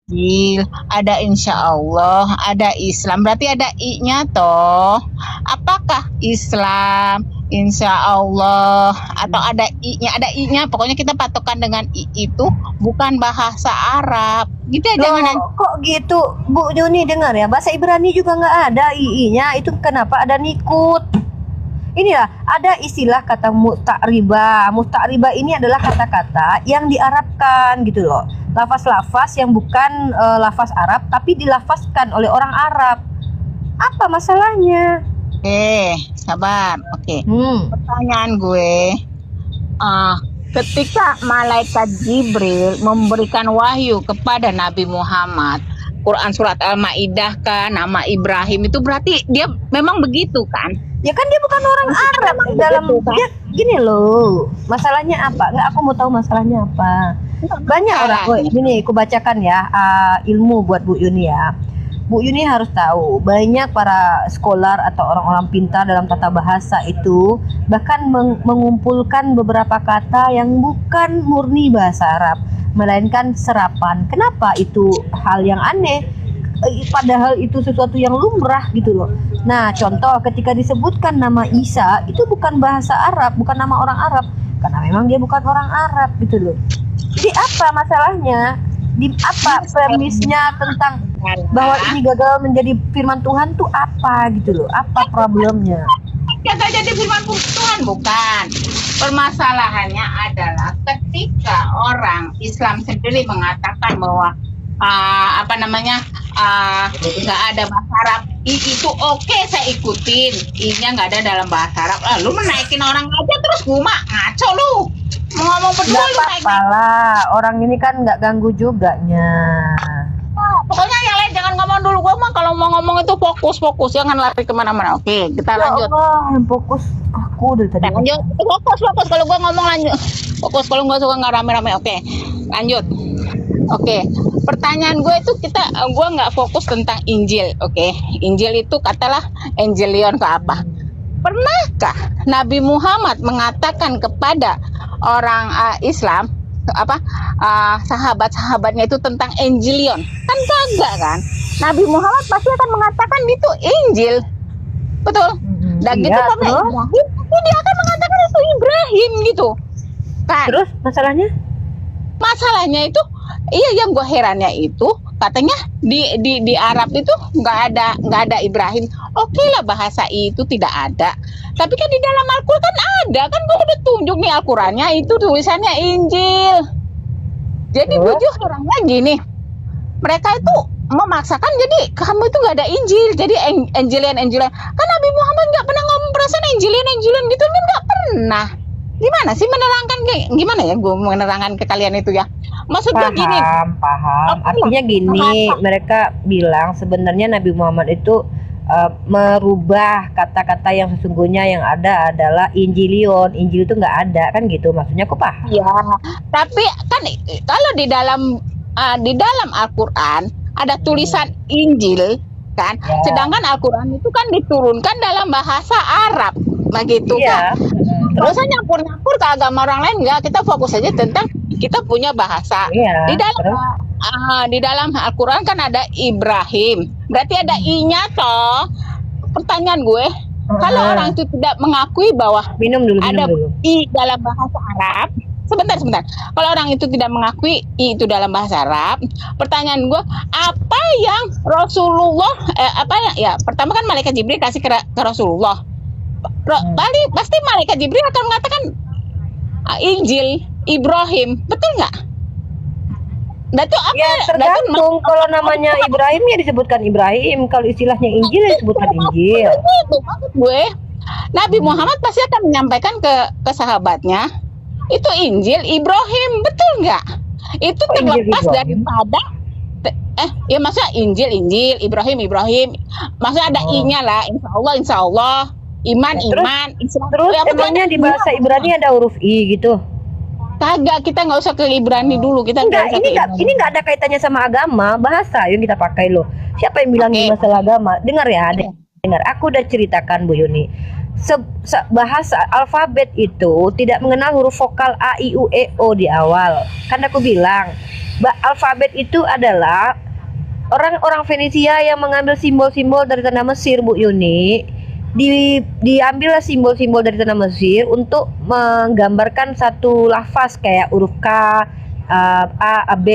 Injil, ada insya Allah, ada Islam. Berarti ada I-nya toh. Apakah Islam, insya Allah, atau ada I-nya? Ada I-nya. Pokoknya kita patokan dengan I itu bukan bahasa Arab. Gitu ya, jangan. Loh, kok gitu? Bu Juni dengar ya, bahasa Ibrani juga nggak ada II-nya. Itu kenapa ada nikut? Ini ya, ada istilah kata musta'riba. Musta'riba ini adalah kata-kata yang diarabkan gitu loh. Lafaz-lafaz yang bukan lafaz Arab tapi dilafazkan oleh orang Arab. Apa masalahnya? Oke, sabar. Oke. Pertanyaan gue, ketika malaikat Jibril memberikan wahyu kepada Nabi Muhammad, Quran surat Al-Maidah kan, nama Ibrahim itu berarti dia memang begitu kan? Ya kan dia bukan orang Arab dalam dia gini loh. Masalahnya apa? Nggak, aku mau tahu masalahnya apa. Banyak orang, gini aku bacakan ya, ilmu buat Bu Yuni ya. Bu Yuni harus tahu, banyak para scholar atau orang-orang pintar dalam tata bahasa itu bahkan mengumpulkan beberapa kata yang bukan murni bahasa Arab, melainkan serapan. Kenapa itu hal yang aneh? Padahal itu sesuatu yang lumrah gitu loh. Nah, contoh ketika disebutkan nama Isa, itu bukan bahasa Arab, bukan nama orang Arab, karena memang dia bukan orang Arab gitu loh. Jadi apa masalahnya? Di apa premisnya tentang bahwa ini gagal menjadi firman Tuhan tuh apa gitu loh? Apa problemnya? Gagal jadi firman Tuhan bukan. Permasalahannya adalah ketika orang Islam sendiri mengatakan bahwa nggak ada bahasa Arab, itu oke, saya ikutin. I-nya nggak ada dalam bahasa Arab. Lu menaikin orang aja terus guma ngaco lu. Mau ngomong berdua lu apa lah, orang ini kan nggak ganggu juga nya. Pokoknya yang lain jangan ngomong dulu. Gua mah kalau mau ngomong itu fokus, jangan lari kemana-mana. Oke, kita lanjut. Yang fokus aku dari tadi. Lanjut, fokus. Kalau gua ngomong lanjut. Fokus, kalau nggak suka nggak rame-rame. Oke, lanjut. Oke, pertanyaan gue itu gue nggak fokus tentang Injil. Oke, Injil itu katalah Evangelion ke apa? Pernahkah Nabi Muhammad mengatakan kepada orang Islam sahabat-sahabatnya itu tentang Evangelion? Kan kagak kan? Nabi Muhammad pasti akan mengatakan itu Injil, betul? Dan gitu sama Ibrahim, dia akan mengatakan itu Ibrahim gitu. Kan? Terus masalahnya itu, iya, yang gue herannya itu katanya di Arab itu nggak ada Ibrahim. Oke lah, bahasa itu tidak ada. Tapi kan di dalam Al-Quran kan ada, kan gue udah tunjuk nih Al-Qurannya itu tulisannya Injil. Jadi gue juga herannya gini, mereka itu memaksakan jadi kamu itu nggak ada Injil, jadi Evangelion. Kan Nabi Muhammad nggak pernah ngomong perasaan Evangelion gitu kan, nggak pernah. Gimana sih menerangkan gimana ya gue menerangkan ke kalian itu ya? Maksudnya gini. Paham. Artinya gini, mereka bilang sebenarnya Nabi Muhammad itu merubah kata-kata yang sesungguhnya yang ada adalah Injilion. Injil itu nggak ada kan gitu, maksudnya aku paham. Ya, tapi kan kalau di dalam Al-Quran ada tulisan Injil kan, sedangkan Al-Quran itu kan diturunkan dalam bahasa Arab, begitu kan? Terus nyampur-nyampur ke agama orang lain enggak, kita fokus aja tentang kita punya bahasa. Di dalam Al-Quran kan ada Ibrahim, berarti ada I-nya toh. Pertanyaan gue, kalau orang itu tidak mengakui bahwa ada I dalam bahasa Arab, sebentar. Kalau orang itu tidak mengakui I itu dalam bahasa Arab, pertanyaan gue, apa yang Rasulullah pertama kan malaikat Jibril kasih ke Rasulullah. Pasti malaikat Jibril akan mengatakan Injil Ibrahim, betul nggak? Tergantung, kalau namanya Ibrahim ya disebutkan Ibrahim, kalau istilahnya Injil ya disebutkan Injil. Itu maksud gue. Nabi Muhammad pasti akan menyampaikan ke sahabatnya itu Injil Ibrahim, betul nggak? Itu terlepas daripada ya maksudnya Injil Ibrahim, maksudnya ada I-nya lah, insya Allah. Iman. Terus emangnya di bahasa Ibrani ada huruf I gitu? Kagak, kita nggak usah ke Ibrani dulu. Ini nggak ada kaitannya sama agama, bahasa yang kita pakai loh. Siapa yang bilang ini masalah agama? Dengar ya, dengar. Aku udah ceritakan Bu Yuni. bahasa alfabet itu tidak mengenal huruf vokal a i u e o di awal. Kan aku bilang, alfabet itu adalah orang-orang Venesia yang mengambil simbol-simbol dari tanah Mesir, Bu Yuni. Diambil simbol-simbol dari tanah Mesir untuk menggambarkan satu lafaz kayak huruf K, A, B,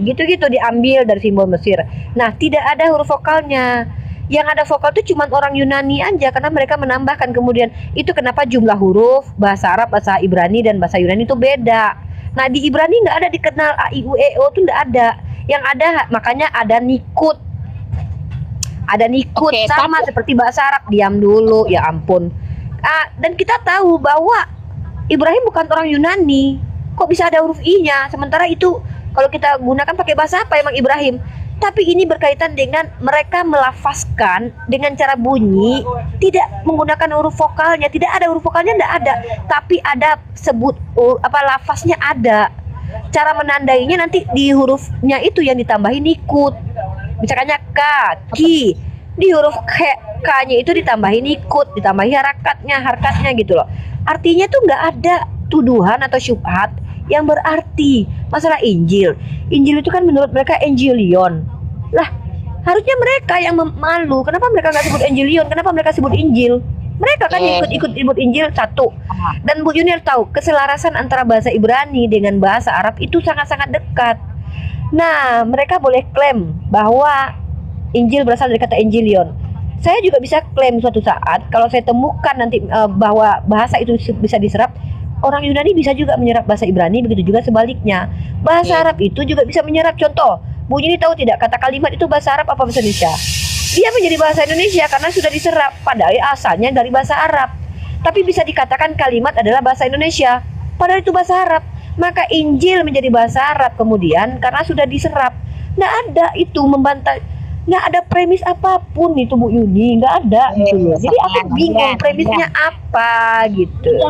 gitu-gitu diambil dari simbol Mesir. Nah, tidak ada huruf vokalnya. Yang ada vokal itu cuma orang Yunani aja, karena mereka menambahkan kemudian. Itu kenapa jumlah huruf bahasa Arab, bahasa Ibrani dan bahasa Yunani itu beda. Nah, di Ibrani nggak ada dikenal a i u e o itu nggak ada. Yang ada makanya ada nikut. Ada nikut sama seperti bahasa Arab. Diam dulu, ya ampun. Dan kita tahu bahwa Ibrahim bukan orang Yunani. Kok bisa ada huruf i-nya? Sementara itu kalau kita gunakan pakai bahasa apa emang Ibrahim? Tapi ini berkaitan dengan mereka melafazkan dengan cara bunyi, tidak menggunakan huruf vokalnya. Tidak ada huruf vokalnya, tidak ada. Tapi ada lafaznya ada. Cara menandainya nanti di hurufnya itu yang ditambahin ikut. Misalnya K, ki. Di huruf K-nya itu ditambahin ikut, ditambahi harkatnya gitu loh. Artinya tuh nggak ada tuduhan atau syubhat yang berarti. Masalah Injil itu kan menurut mereka Angelion lah, harusnya mereka yang malu. Kenapa mereka nggak sebut Angelion, kenapa mereka sebut Injil? Mereka kan ikut Injil satu. Dan Bu Yuni tahu keselarasan antara bahasa Ibrani dengan bahasa Arab itu sangat-sangat dekat. Nah, mereka boleh klaim bahwa Injil berasal dari kata Angelion. Saya juga bisa klaim suatu saat kalau saya temukan nanti bahwa bahasa itu bisa diserap. Orang Yunani bisa juga menyerap bahasa Ibrani, begitu juga sebaliknya. Bahasa Arab itu juga bisa menyerap. Contoh, Bu Yuni tahu tidak kata kalimat itu bahasa Arab apa bahasa Indonesia? Dia menjadi bahasa Indonesia karena sudah diserap, padahal asalnya dari bahasa Arab. Tapi bisa dikatakan kalimat adalah bahasa Indonesia, padahal itu bahasa Arab. Maka Injil menjadi bahasa Arab kemudian karena sudah diserap. Nggak ada itu membantah. Nggak ada premis apapun itu Bu Yuni, nggak ada gitu. Jadi aku bingung premisnya apa gitu.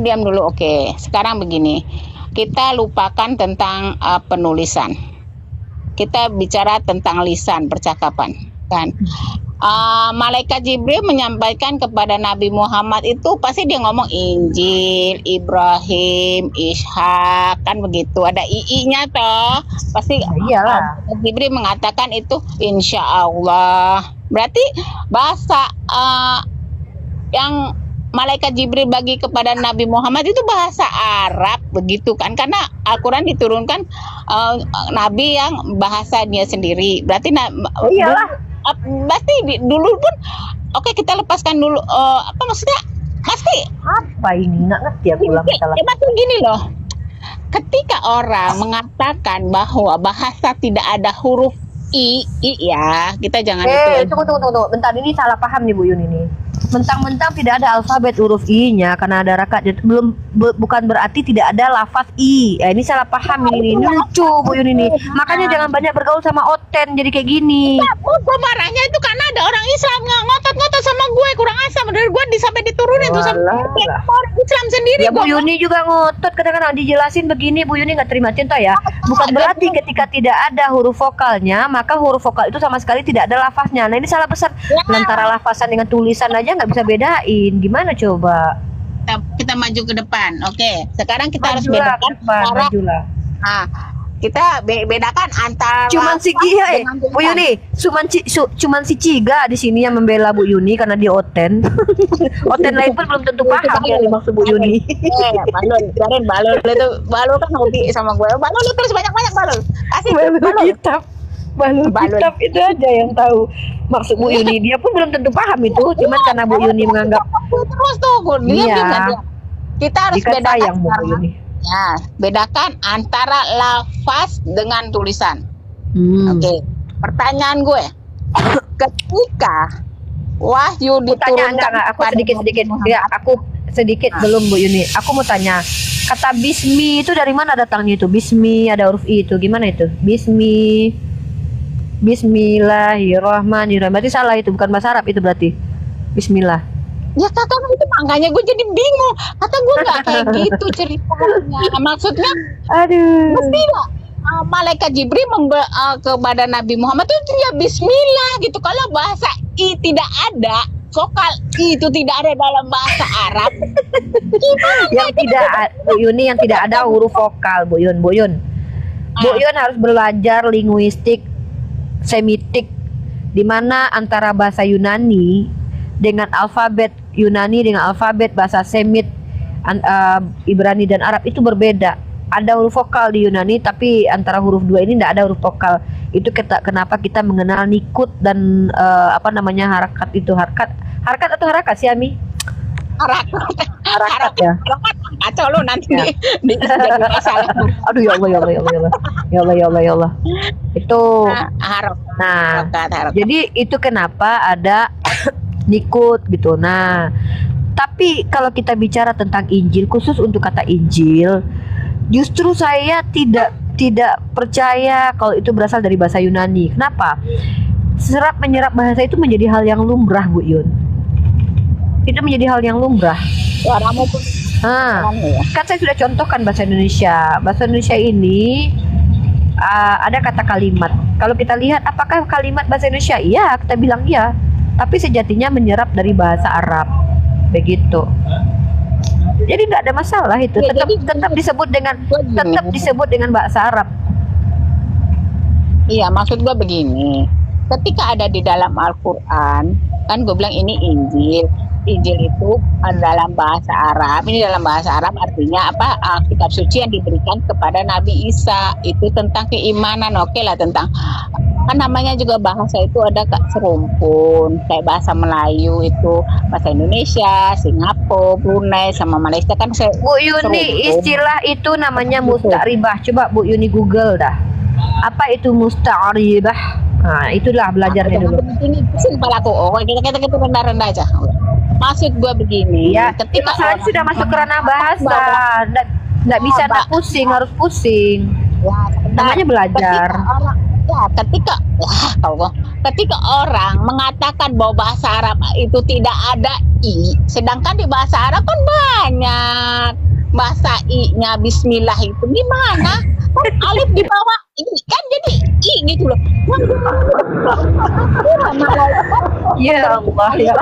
Diam dulu. Oke, sekarang begini, kita lupakan tentang penulisan, kita bicara tentang lisan percakapan kan. Malaikat Jibril menyampaikan kepada Nabi Muhammad itu pasti dia ngomong Injil, Ibrahim, Ishak, kan begitu. Ada ii-nya toh. Pasti iyalah. Jibril mengatakan itu insya Allah. Berarti bahasa yang Malaikat Jibril bagi kepada Nabi Muhammad itu bahasa Arab begitu kan, karena Al-Quran diturunkan Nabi yang bahasanya sendiri. Berarti iyalah. Pasti dulu pun oke, kita lepaskan dulu apa maksudnya pasti apa ini nggak ngerti aku ulang salah. Maksud gini loh, ketika orang mengatakan bahwa bahasa tidak ada huruf i ya, kita jangan itu. Tunggu, bentar, ini salah paham nih Bu Yuni nih. Mentang-mentang tidak ada alfabet huruf i-nya karena ada rakaat, bukan berarti tidak ada lafaz i. Ya, ini salah paham ini lucu Bu Yuni nih. Makanya jangan banyak bergaul sama Oten jadi kayak gini. Gue marahnya itu karena ada orang Islam ngotot-ngotot sama gue, kurang asam dari gue sampai diturunin tuh sama orang Islam sendiri. Ya Bu Yuni juga ngotot, kadang-kadang dijelasin begini Bu Yuni nggak terima cinta ya. Bukan berarti ketika tidak ada huruf vokalnya maka huruf vokal itu sama sekali tidak ada lafaznya. Nah ini salah besar. Antara lafazan dengan tulisan aja nggak bisa bedain. Gimana coba? Kita maju ke depan. Oke, sekarang kita harus majulah, bedakan majulah. Kita bedakan antara cuman si Gia Bu Yuni, cuman si Ciga di sini yang membela Bu Yuni karena dia Oten. Oten lain pun belum tentu paham yang dimaksud Bu Yuni. Balul kan hobi sama gue. Balul lu terus banyak-banyak balul. Kasih balul kitab. Balul kitab itu aja yang tahu maksud Bu Yuni. Dia pun belum tentu paham itu, cuman karena Bu Yuni menganggap terus tuh dia. Kita harus bedakan Bu Yuni. Ya, bedakan antara lafaz dengan tulisan. Oke. Pertanyaan gue, ketika wahyu diturunkan, aku sedikit ya, aku sedikit belum Bu Yuni. Aku mau tanya, kata bismi itu dari mana datangnya itu? Bismi ada huruf i itu gimana itu? Bismillahirrahmanirrahim. Berarti salah itu, bukan bahasa Arab itu berarti. Bismillah. Ya kata itu makanya gue jadi bingung. Kata gue nggak kayak gitu ceritanya. Maksudnya, mesti malaikat Jibril kepada Nabi Muhammad itu ya Bismillah gitu. Kalau bahasa i tidak ada vokal itu tidak ada dalam bahasa Arab. Yang tidak, Bu Yuni, yang tidak ada huruf vokal, Bu Yun. Bu Yun harus belajar linguistik Semitik, di mana antara bahasa Yunani dengan alfabet Yunani dengan alfabet bahasa Semit, Ibrani dan Arab itu berbeda. Ada huruf vokal di Yunani, tapi antara huruf dua ini tidak ada huruf vokal. Itu kenapa kita mengenal nikut dan harakat itu, harakat atau harakat sih, Ami? Harakat ya. Kacau lo nanti jadi masalah. Aduh, ya Allah. Itu harakat. Jadi itu kenapa ada nikut gitu. Nah, tapi kalau kita bicara tentang Injil, khusus untuk kata Injil, justru saya tidak percaya kalau itu berasal dari bahasa Yunani. Kenapa? Serap menyerap bahasa itu menjadi hal yang lumrah, Bu Yun. Itu menjadi hal yang lumrah. Suaramu pun. Kan saya sudah contohkan bahasa Indonesia. Bahasa Indonesia ini ada kata kalimat. Kalau kita lihat apakah kalimat bahasa Indonesia? Iya, kita bilang iya. Tapi sejatinya menyerap dari bahasa Arab. Begitu. Jadi nggak ada masalah itu. Ya, tetap disebut dengan bahasa Arab. Iya, maksud gua begini. Ketika ada di dalam Al-Qur'an, kan gue bilang ini Injil. Injil itu dalam bahasa Arab. Ini dalam bahasa Arab artinya apa? Kitab suci yang diberikan kepada Nabi Isa. Itu tentang keimanan. Oke lah, tentang kan namanya juga bahasa itu ada serumpun. Kayak bahasa Melayu itu bahasa Indonesia, Singapura, Brunei sama Malaysia kan Bu Yuni, istilah itu namanya musta'ribah. Coba Bu Yuni Google dah. Apa itu musta'ribah? Nah, itulah belajarnya dulu. Ini pusing kepalaku. Kita rendah-rendah aja. Maksud gue begini, ya, ketika masalahnya sudah masuk ke ranah bahasa, nggak bisa tak pusing, harus pusing. Ya, namanya belajar. Ketika orang mengatakan bahwa bahasa Arab itu tidak ada i, sedangkan di bahasa Arab kan banyak bahasa i-nya Bismillah itu gimana? Kan alif di bawah i kan jadi i gitu loh. Ya Allah ya.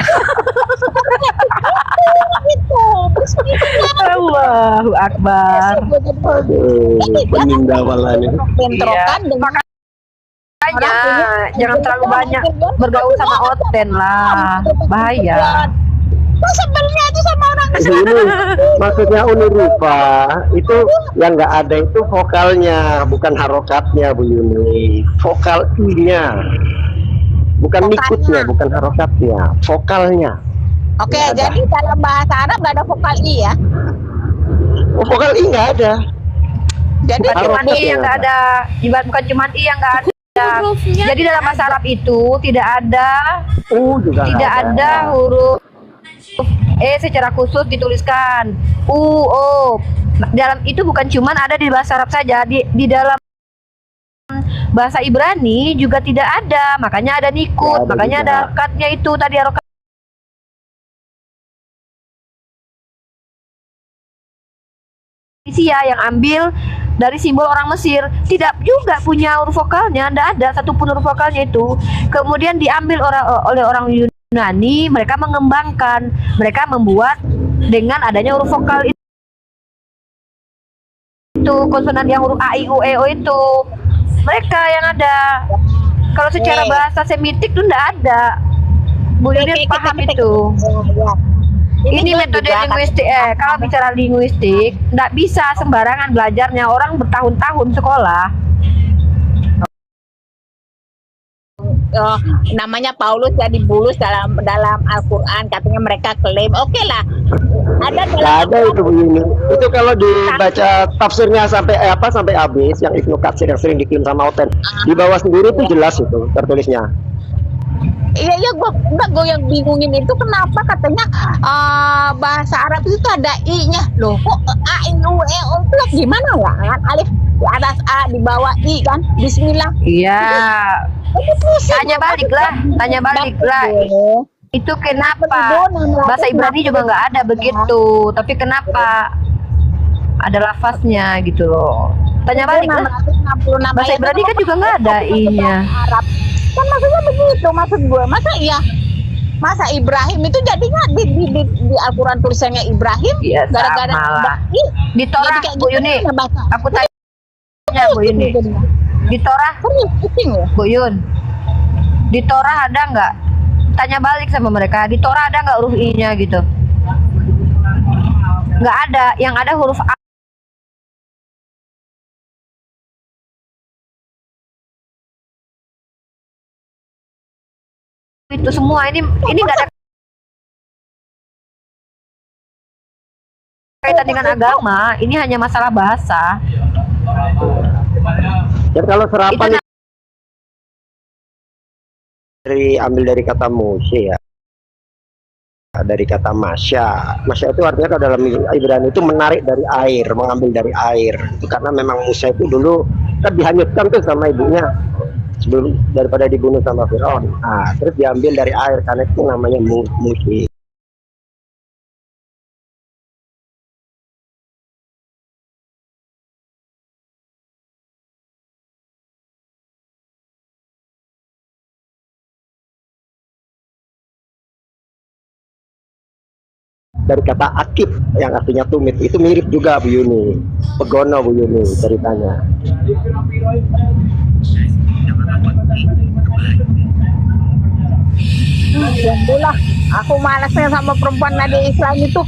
Allahu Akbar. Peninggalan itu. Bentrokan dengan jangan terlalu banyak bergaul sama Oten lah, bahaya. Sebenarnya itu sama orang ini maksudnya Uni Rupa itu yang nggak ada itu vokalnya, bukan harokatnya, Bu Yuni. Vokal i-nya, bukan nikutnya, bukan harokatnya, vokalnya. Oke, jadi dalam bahasa Arab nggak ada vokal i ya? Vokal i nggak ada. Jadi cuma i yang nggak ada, bukan cuma i yang nggak ada. Jadi dalam bahasa Arab itu tidak ada, tidak ada huruf secara khusus dituliskan o. Dalam itu bukan cuman ada di bahasa Arab saja, di dalam bahasa Ibrani juga tidak ada, makanya ada nikut, makanya ada harokatnya itu tadi, harokat yang ambil dari simbol orang Mesir, tidak juga punya huruf vokalnya, tidak ada satupun huruf vokalnya itu. Kemudian diambil oleh orang Yunani, mereka mengembangkan, mereka membuat dengan adanya huruf vokal itu, konsonan yang huruf a, i, u, e, o itu, mereka yang ada. Kalau secara bahasa Semitik itu tidak ada. Bu Yuni paham itu. Ini metode linguistik. Kalau bicara linguistik, tidak bisa sembarangan belajarnya. Orang bertahun-tahun sekolah. Namanya Paulus jadi bulus dalam Al-Quran, katanya mereka klaim. Oke lah, ada itu Bu Yuni. Itu kalau dibaca tafsirnya sampai habis, yang Ibnu Katsir yang sering dikirim sama Oten, di bawah sendiri itu jelas itu tertulisnya. Iya, gue yang bingungin itu kenapa katanya bahasa Arab itu ada i-nya. Loh, kok a, i, u, e, o itu gimana ya? Kan alif di atas a, di bawah i kan? Bismillah. Iya. Tanya balik lah. Itu kenapa? Bahasa Ibrani juga nggak ada begitu. Tapi kenapa ada lafaznya gitu loh? Tanya balik lah. Bahasa Ibrani kan juga nggak ada i-nya. Kan maksudnya begitu, maksud gue. Masa iya Masa Ibrahim itu jadinya di Al-Quran tulisannya Ibrahim Iya, gara-gara sama lah. Ih, Di Torah, jadi kayak Bu gitu Yuni, kan baca. aku tanya Bu Yuni, di Torah, Serius, pusing ya? Bu Yun, di Torah ada nggak? Tanya balik sama mereka, di Torah ada nggak huruf I-nya gitu? Nggak ada, yang ada huruf A. Itu semua ini nggak ada kaitan dengan agama, ini hanya masalah bahasa. Dan kalau serapan Itu ambil dari kata Moshe ya, dari kata Masya. Masya itu artinya kalau dalam Ibrani itu menarik dari air, mengambil dari air. Itu karena memang Musa itu dulu kan dihanyutkan tuh sama ibunya sebelum daripada dibunuh sama Firaun. Nah, terus diambil dari air karena itu namanya Moshe. Dari kata akib yang artinya tumit itu mirip juga Bu Yuni, pegono Bu Yuni ceritanya. Alhamdulillah, aku malasnya sama perempuan Nabi Islam itu.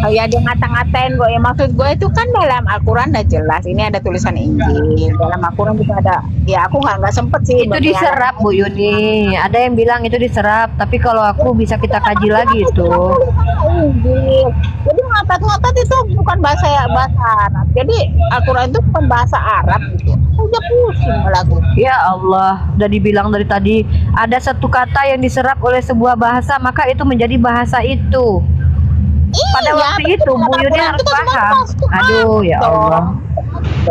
Oh ya dia ngata-ngatain gue ya, maksud gue itu kan dalam Al-Quran udah jelas ini ada tulisan Injil, dalam Al-Quran juga ada. Ya aku nggak sempet sih itu baca diserap Bu Yuni, ada yang bilang itu diserap, tapi kalau aku bisa kita kaji lagi itu. Injil. Jadi ngatat-ngatat itu bukan bahasa Arab. Jadi Al-Quran itu bukan bahasa Arab gitu. Udah pusing lagu. Ya Allah, udah dibilang dari tadi ada satu kata yang diserap oleh sebuah bahasa, maka itu menjadi bahasa itu. Pada waktu itu Bu Yuni harus paham. Aduh ya Allah.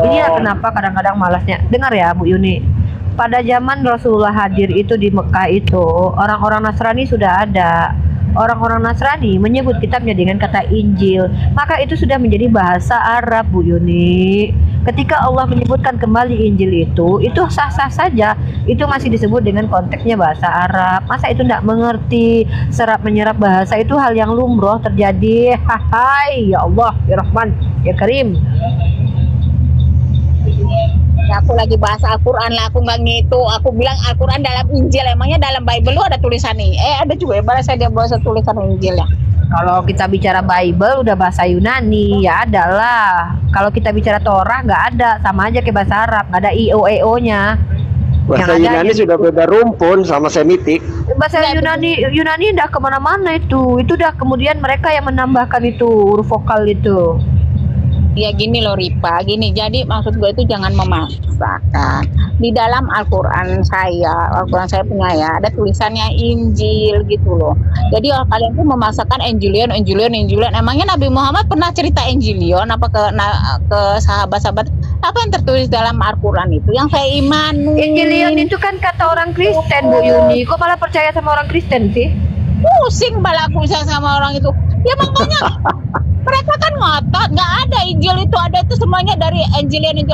Inilah kenapa kadang-kadang malasnya. Dengar ya Bu Yuni. Pada zaman Rasulullah hadir itu di Mekah itu, orang-orang Nasrani sudah ada. Orang-orang Nasrani menyebut kitabnya dengan kata Injil, maka itu sudah menjadi bahasa Arab Bu Yuni. Ketika Allah menyebutkan kembali Injil itu sah-sah saja, itu masih disebut dengan konteksnya bahasa Arab. Masa itu tidak mengerti serap menyerap bahasa itu hal yang lumrah terjadi. Hai ya Allah ya Rahman ya Karim. Ya, aku lagi bahas Al-Quran lah, aku nggak ngitu. Aku bilang Al-Quran dalam Injil, emangnya dalam Bible lu ada tulisan nih? Ada juga ya, bahasa dia bahasa tulisan Injil ya. Kalau kita bicara Bible udah bahasa Yunani, ya adalah. Kalau kita bicara Torah nggak ada, sama aja kayak bahasa Arab, nggak ada IO-EO-nya. Bahasa Yunani sudah beda rumpun sama Semitik. Bahasa Yunani udah kemana-mana itu udah kemudian mereka yang menambahkan itu huruf vokal itu. Ya gini loh Ripa, gini, jadi maksud gue itu jangan memaksakan. Di dalam Al-Quran saya punya ya, ada tulisannya Injil gitu loh. Jadi kalau kalian tuh memaksakan Injilion, emangnya Nabi Muhammad pernah cerita Injilion apa ke sahabat-sahabat? Apa yang tertulis dalam Al-Quran itu yang saya imani? Injilion itu kan kata orang Kristen Bu Yuni, kok malah percaya sama orang Kristen sih? Pusing balaku saya sama orang itu. Ya makanya mereka kan ngotot, nggak ada Injil itu semuanya dari Injilion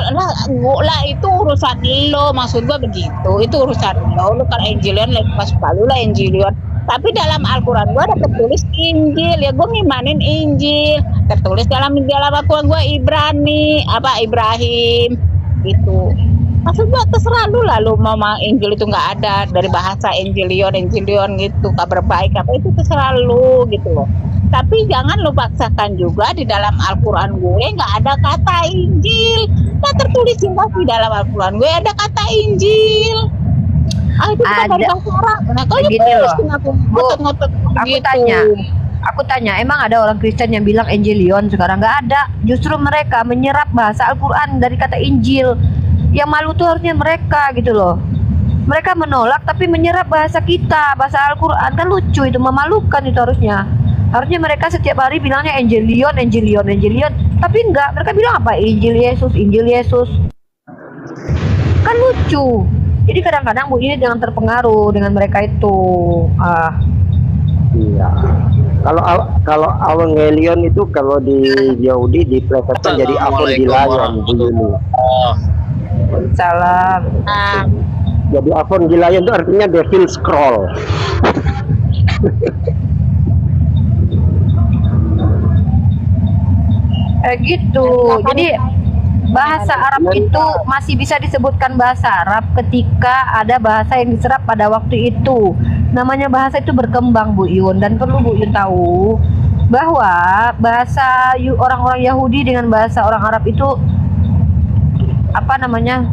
lah itu urusan lo, maksud gua begitu, itu urusan lo kalau Injilion lagi pas palu lah Injilion. Tapi dalam Al-Quran gua ada tertulis Injil, ya gua ngimanin Injil, tertulis dalam Al-Quran gua Ibrahim gitu. Maksud gua terserah lu lah, lu mau Injil itu nggak ada dari bahasa Injilion gitu, kabar baik apa itu terserah lu gitu loh. Tapi jangan lu paksakan juga di dalam Al-Quran gue nggak ada kata Injil. Nggak tertulis di dalam Al-Quran gue ada kata Injil. Itu bukan dari bahasa Arab. Nah, kalau gini loh, ngotot-ngotot gitu. Aku tanya, emang ada orang Kristen yang bilang Injilion sekarang? Nggak ada. Justru mereka menyerap bahasa Al-Quran dari kata Injil. Yang malu tuh harusnya mereka gitu loh. Mereka menolak tapi menyerap bahasa kita, bahasa Al-Quran. Kan lucu itu, memalukan itu harusnya. Harusnya mereka setiap hari bilangnya Injilion. Tapi enggak, mereka bilang apa? Injil Yesus. Kan lucu. Jadi kadang-kadang Bu ini jangan terpengaruh dengan mereka itu. Iya. Kalau Evangelion itu kalau di Yahudi diplesetkan jadi Evangelion Bu Yuni. Salam. Jadi Evangelion itu artinya Devil Scroll. Gitu. Jadi bahasa Arab itu masih bisa disebutkan bahasa Arab ketika ada bahasa yang diserap pada waktu itu. Namanya bahasa itu berkembang, Bu Yun, dan perlu Bu Yun tahu bahwa bahasa orang-orang Yahudi dengan bahasa orang Arab itu apa namanya?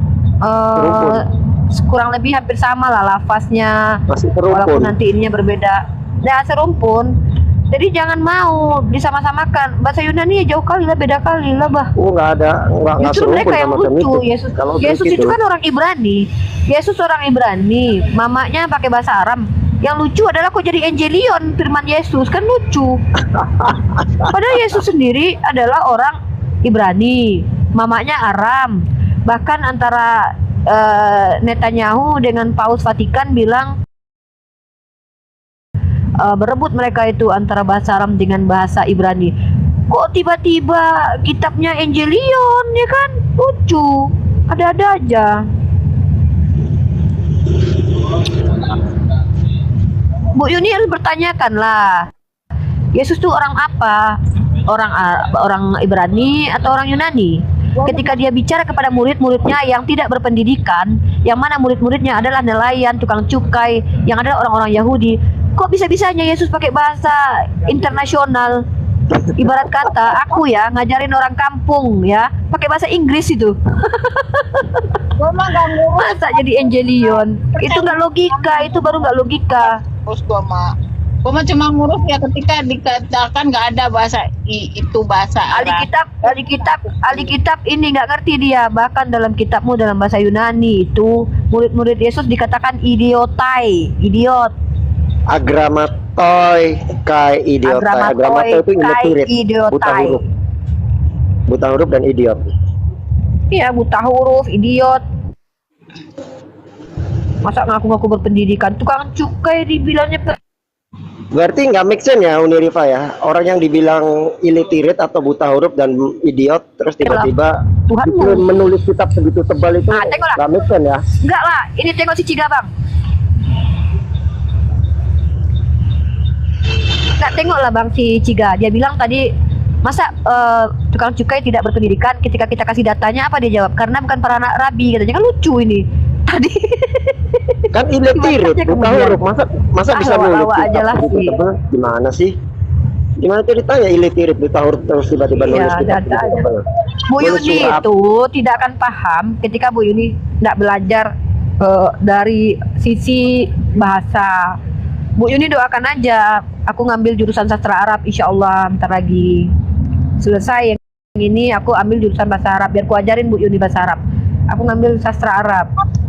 Kurang lebih hampir sama lah lafaznya, Masih walaupun serumpun. nanti ininya berbeda. Ya, serumpun. Jadi jangan mau disama-samakan. Bahasa Yunani ya jauh kali lah, beda kali lah, bah. Nggak ada, nggak Justru serumpun mereka yang sama sama lucu. itu. Yesus, Kalau Yesus begitu, itu kan orang Ibrani. Yesus orang Ibrani. Mamanya pakai bahasa Aram. Yang lucu adalah kok jadi Evangelion firman Yesus, kan lucu. Padahal Yesus sendiri adalah orang Ibrani. Mamanya Aram. Bahkan antara Netanyahu dengan Paus Vatikan bilang berebut mereka itu antara bahasa Aram dengan bahasa Ibrani. Kok tiba-tiba kitabnya Evangelion, ya kan? Lucu. Ada-ada aja. Bu Yuni harus bertanyakan lah. Yesus tuh orang apa? Orang Ibrani atau orang Yunani? Ketika dia bicara kepada murid-muridnya yang tidak berpendidikan, yang mana murid-muridnya adalah nelayan, tukang cukai, yang adalah orang-orang Yahudi, kok bisa-bisanya Yesus pakai bahasa internasional? Ibarat kata aku ya ngajarin orang kampung ya pakai bahasa Inggris itu. Masa jadi Evangelion? Itu nggak logika, itu baru nggak logika. Terus gua cuma ngurus ya ketika dikatakan nggak ada bahasa itu bahasa Arab. Alkitab ini nggak ngerti dia. Bahkan dalam kitabmu dalam bahasa Yunani itu murid-murid Yesus dikatakan idiotai, idiot. Agramatoi kai idiotai. Agramatoi itu illiterate, buta huruf. Buta huruf dan idiot. Iya, buta huruf, idiot. Masa ngaku-ngaku berpendidikan, tukang cukai dibilangnya Berarti nggak make sense ya Unirifa ya, orang yang dibilang illiterate atau buta huruf dan idiot terus tiba-tiba Tuhanmu menulis kitab segitu tebal itu nggak make sense ya. Enggak lah, ini tengok si Ciga bang. Nggak, tengok lah bang si Ciga, dia bilang tadi masa tukang cukai tidak berpendidikan, ketika kita kasih datanya apa dia jawab? Karena bukan para anak rabi, katanya kan lucu ini tadi. Kan illiterate, buta huruf, masa bisa nulis aja lah segitu tebal? Gimana sih? Gimana ceritanya illiterate buta huruf terus tiba-tiba nulis kitab segitu tebal? Bu Yuni itu tidak akan paham ketika Bu Yuni tidak belajar dari sisi bahasa. Bu Yuni doakan aja, aku ngambil jurusan sastra Arab, insya Allah bentar lagi selesai yang ini aku ambil jurusan bahasa Arab, biar ku ajarin Bu Yuni bahasa Arab. Aku ngambil sastra Arab.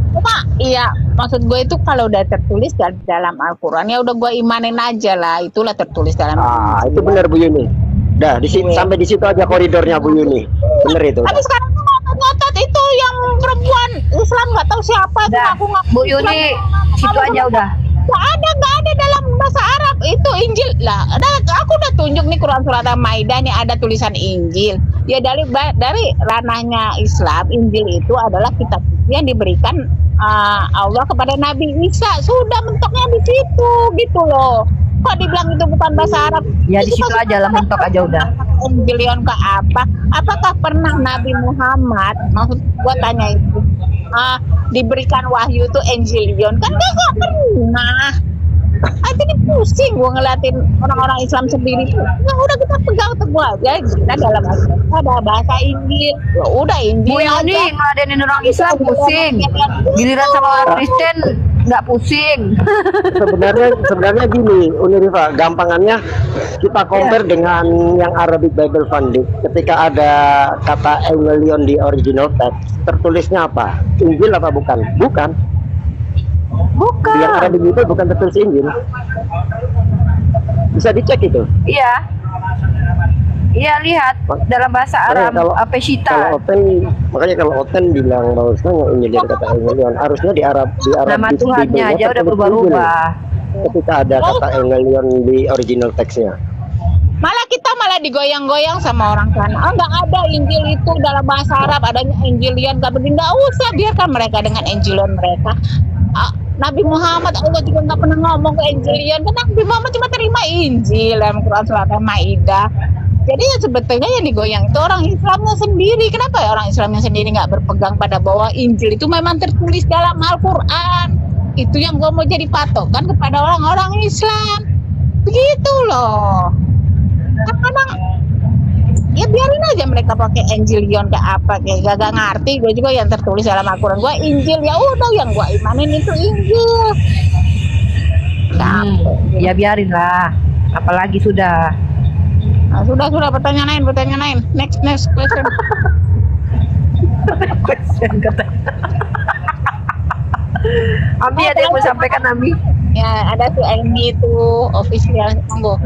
Cuma iya, maksud gue itu kalau udah tertulis dalam Al-Quran ya udah gue imanin aja lah, itulah tertulis dalam Al-Quran. Itu benar Bu Yuni. Dah di situ, sampai di situ aja koridornya Bu Yuni. Bener itu. Tapi sekarang ngotot itu yang perempuan Islam nggak tahu siapa tuh, aku nggak. Bu Yuni situ aja udah. Nggak ada dalam bahasa Arab itu Injil lah. Aku udah tunjuk nih Quran surat Al-Maidah nih ada tulisan Injil. Ya dari ranahnya Islam, Injil itu adalah kitab yang diberikan Allah kepada Nabi Isa. Sudah mentoknya di situ gitu loh. Kok dibilang itu bukan bahasa Arab? Ya di situ aja lah, mentok aja udah. Evangelion ke apa? Apakah pernah Nabi Muhammad, maksud gua tanya itu, diberikan wahyu itu Evangelion? Kan nggak pernah. Jadi pusing gua ngeliatin orang-orang Islam sendiri tuh. Ya udah kita pegang teguh aja, kita dalam ada bahasa Inggil. Ya udah Injil. Bu Yuni ngeladenin orang Islam pusing. Giliran sama orang Kristen nggak pusing. Sebenarnya gini, Unirifa, gampangannya kita compare dengan yang Arabic Bible Funding. Ketika ada kata Evangelion di original text, tertulisnya apa? Injil apa bukan? Bukan. Bukan. Yang Arabic itu bukan tertulis Injil. Bisa dicek itu. Iya. Iya, lihat dalam bahasa Arab Pesita. Makanya kalau Oten bilang bahwasanya Injil dari kata Evangelion, harusnya di Arab nama Tuhannya aja udah berubah-ubah. Ketika ada kata Evangelion di original teksnya. Malah kita malah digoyang-goyang sama orang sana. Oh, nggak ada Injil itu dalam bahasa Arab, adanya Injilian. Nggak usah, biarkan mereka dengan Injilian mereka. Nabi Muhammad, Allah juga nggak pernah ngomong ke Injilian. Karena Nabi Muhammad cuma terima Injil dalam Quran Surat Al-Maidah. Jadi ya sebetulnya yang digoyang itu orang Islamnya sendiri. Kenapa ya orang Islamnya sendiri nggak berpegang pada bahwa Injil itu memang tertulis dalam Al-Quran? Itu yang gue mau jadi patokan kepada orang-orang Islam. Begitu loh. Kadang ya biarin aja mereka pakai Injilion kayak apa, kayak gak ngerti. Gue juga yang tertulis dalam Al-Quran gue Injil, ya udah yang gue imanin itu Injil. Ya biarin lah, apalagi sudah. Nah, sudah pertanyaan lain. Next question. Question katanya. Ami ada yang mau sampaikan, Ami? Ya ada tuh Amy itu official, monggo.